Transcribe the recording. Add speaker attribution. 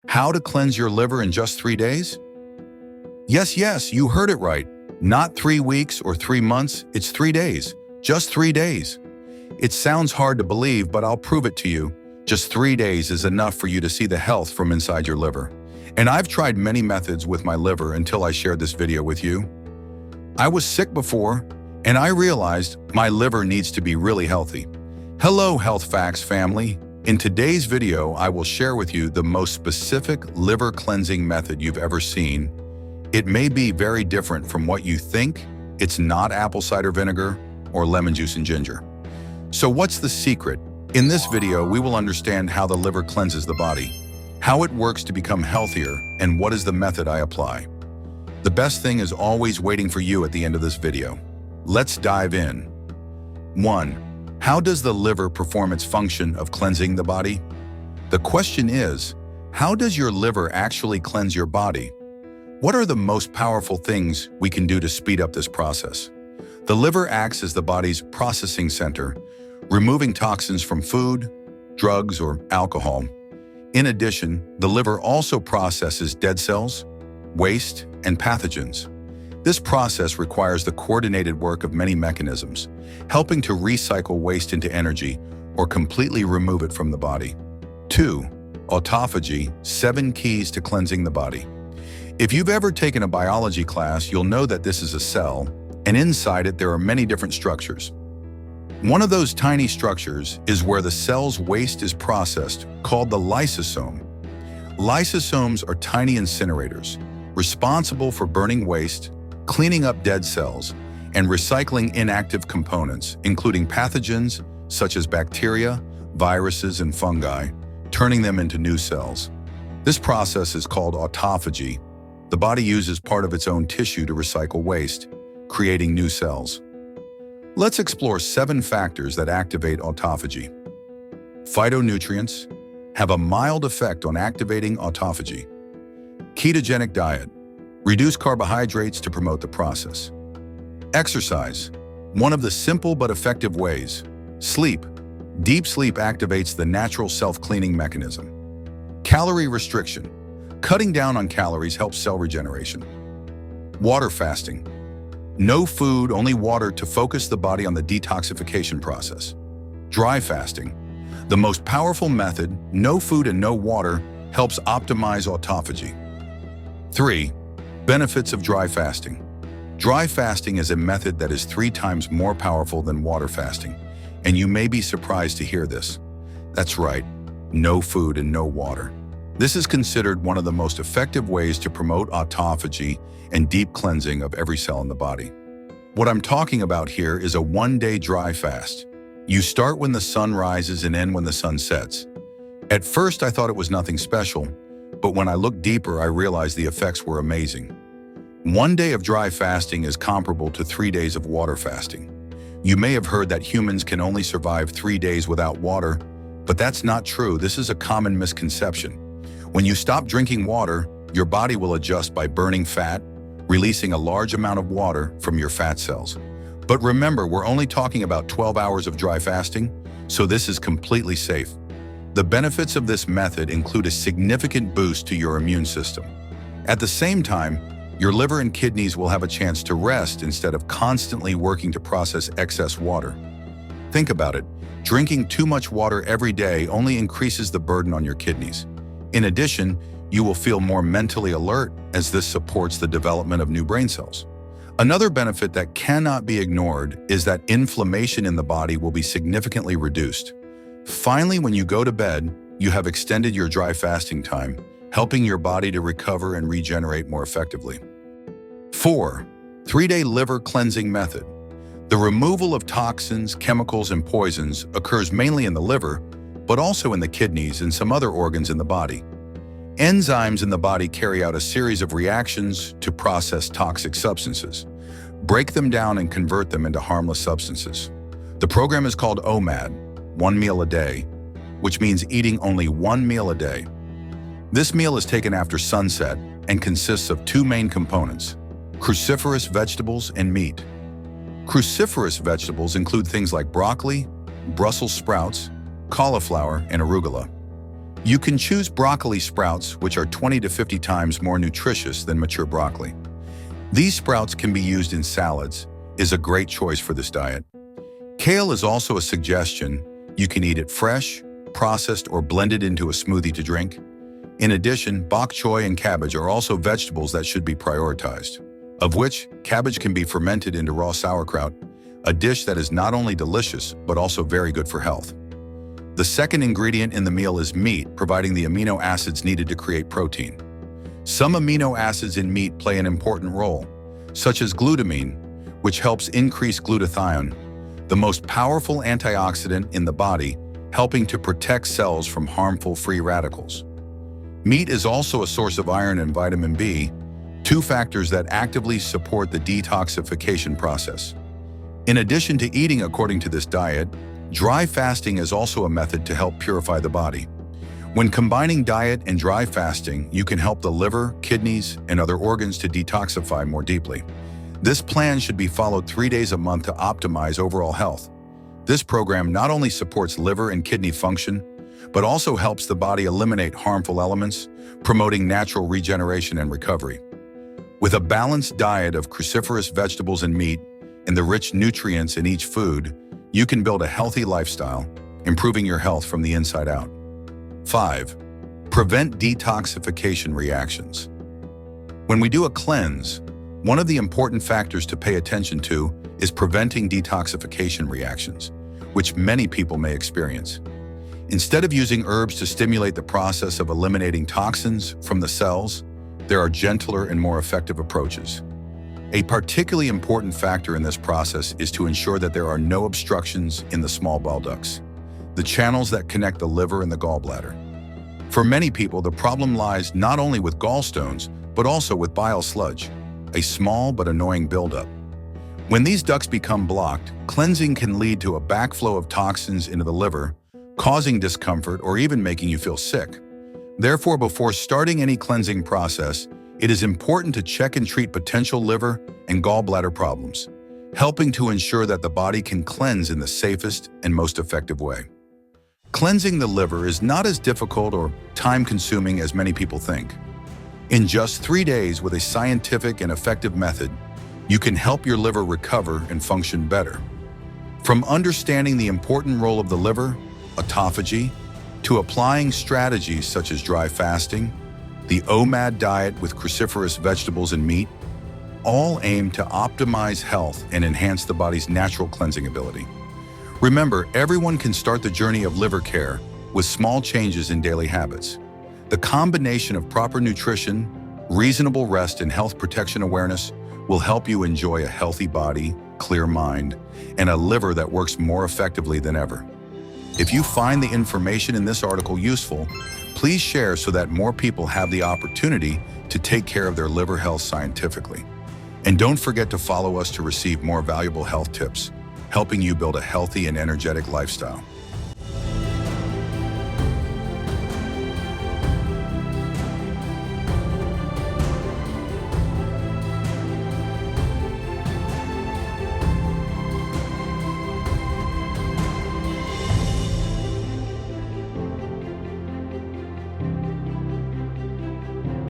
Speaker 1: How to cleanse your liver in just 3 days? Yes, you heard it right. Not 3 weeks or 3 months, it's 3 days. Just 3 days. It sounds hard to believe, but I'll prove it to you. Just 3 days is enough for you to see the health from inside your liver. And I've tried many methods with my liver until I shared this video with you. I was sick before, and I realized my liver needs to be really healthy. Hello, Health Facts family. In today's video, I will share with you the most specific liver cleansing method you've ever seen. It may be very different from what you think. It's not apple cider vinegar or lemon juice and ginger. So what's the secret? In this video, we will understand how the liver cleanses the body, how it works to become healthier, and what is the method I apply. The best thing is always waiting for you at the end of this video. Let's dive in. 1. How does the liver perform its function of cleansing the body? The question is, how does your liver actually cleanse your body? What are the most powerful things we can do to speed up this process? The liver acts as the body's processing center, removing toxins from food, drugs, or alcohol. In addition, the liver also processes dead cells, waste, and pathogens. This process requires the coordinated work of many mechanisms, helping to recycle waste into energy or completely remove it from the body. 2. Autophagy, 7 keys to cleansing the body. If you've ever taken a biology class, you'll know that this is a cell, and inside it there are many different structures. One of those tiny structures is where the cell's waste is processed, called the lysosome. Lysosomes are tiny incinerators, responsible for burning waste, cleaning up dead cells, and recycling inactive components, including pathogens such as bacteria, viruses, and fungi, turning them into new cells. This process is called autophagy. The body uses part of its own tissue to recycle waste, creating new cells. Let's explore 7 factors that activate autophagy. Phytonutrients have a mild effect on activating autophagy. Ketogenic diet. Reduce carbohydrates to promote the process. Exercise. One of the simple but effective ways. Sleep. Deep sleep activates the natural self-cleaning mechanism. Calorie restriction. Cutting down on calories helps cell regeneration. Water fasting. No food, only water to focus the body on the detoxification process. Dry fasting. The most powerful method, no food and no water, helps optimize autophagy. 3. Benefits of dry fasting. Dry fasting is a method that is 3 times more powerful than water fasting, and you may be surprised to hear this. That's right, no food and no water. This is considered one of the most effective ways to promote autophagy and deep cleansing of every cell in the body. What I'm talking about here is a 1-day dry fast. You start when the sun rises and end when the sun sets. At first, I thought it was nothing special, but when I looked deeper, I realized the effects were amazing. 1 day of dry fasting is comparable to 3 days of water fasting. You may have heard that humans can only survive 3 days without water, but that's not true. This is a common misconception. When you stop drinking water, your body will adjust by burning fat, releasing a large amount of water from your fat cells. But remember, we're only talking about 12 hours of dry fasting, so this is completely safe. The benefits of this method include a significant boost to your immune system. At the same time, your liver and kidneys will have a chance to rest instead of constantly working to process excess water. Think about it. Drinking too much water every day only increases the burden on your kidneys. In addition, you will feel more mentally alert as this supports the development of new brain cells. Another benefit that cannot be ignored is that inflammation in the body will be significantly reduced. Finally, when you go to bed, you have extended your dry fasting time, helping your body to recover and regenerate more effectively. 4. 3-day liver cleansing method. The removal of toxins, chemicals, and poisons occurs mainly in the liver, but also in the kidneys and some other organs in the body. Enzymes in the body carry out a series of reactions to process toxic substances, break them down and convert them into harmless substances. The program is called OMAD, 1 meal a day, which means eating only 1 meal a day. This meal is taken after sunset and consists of 2 main components: cruciferous vegetables and meat. Cruciferous vegetables include things like broccoli, Brussels sprouts, cauliflower, and arugula. You can choose broccoli sprouts, which are 20 to 50 times more nutritious than mature broccoli. These sprouts can be used in salads, is a great choice for this diet. Kale is also a suggestion. You can eat it fresh, processed, or blended into a smoothie to drink. In addition, bok choy and cabbage are also vegetables that should be prioritized, of which cabbage can be fermented into raw sauerkraut, a dish that is not only delicious, but also very good for health. The second ingredient in the meal is meat, providing the amino acids needed to create protein. Some amino acids in meat play an important role, such as glutamine, which helps increase glutathione, the most powerful antioxidant in the body, helping to protect cells from harmful free radicals. Meat is also a source of iron and vitamin B, two factors that actively support the detoxification process. In addition to eating according to this diet, dry fasting is also a method to help purify the body. When combining diet and dry fasting, you can help the liver, kidneys, and other organs to detoxify more deeply. This plan should be followed 3 days a month to optimize overall health. This program not only supports liver and kidney function, but also helps the body eliminate harmful elements, promoting natural regeneration and recovery. With a balanced diet of cruciferous vegetables and meat, and the rich nutrients in each food, you can build a healthy lifestyle, improving your health from the inside out. 5. Prevent detoxification reactions. When we do a cleanse, one of the important factors to pay attention to is preventing detoxification reactions, which many people may experience. Instead of using herbs to stimulate the process of eliminating toxins from the cells, there are gentler and more effective approaches. A particularly important factor in this process is to ensure that there are no obstructions in the small bile ducts, the channels that connect the liver and the gallbladder. For many people, the problem lies not only with gallstones, but also with bile sludge, a small but annoying buildup. When these ducts become blocked, cleansing can lead to a backflow of toxins into the liver, causing discomfort or even making you feel sick. Therefore, before starting any cleansing process, it is important to check and treat potential liver and gallbladder problems, helping to ensure that the body can cleanse in the safest and most effective way. Cleansing the liver is not as difficult or time-consuming as many people think. In just 3 days with a scientific and effective method, you can help your liver recover and function better. From understanding the important role of the liver, autophagy, to applying strategies such as dry fasting, the OMAD diet with cruciferous vegetables and meat, all aim to optimize health and enhance the body's natural cleansing ability. Remember, everyone can start the journey of liver care with small changes in daily habits. The combination of proper nutrition, reasonable rest, and health protection awareness will help you enjoy a healthy body, clear mind, and a liver that works more effectively than ever. If you find the information in this article useful, please share so that more people have the opportunity to take care of their liver health scientifically. And don't forget to follow us to receive more valuable health tips, helping you build a healthy and energetic lifestyle.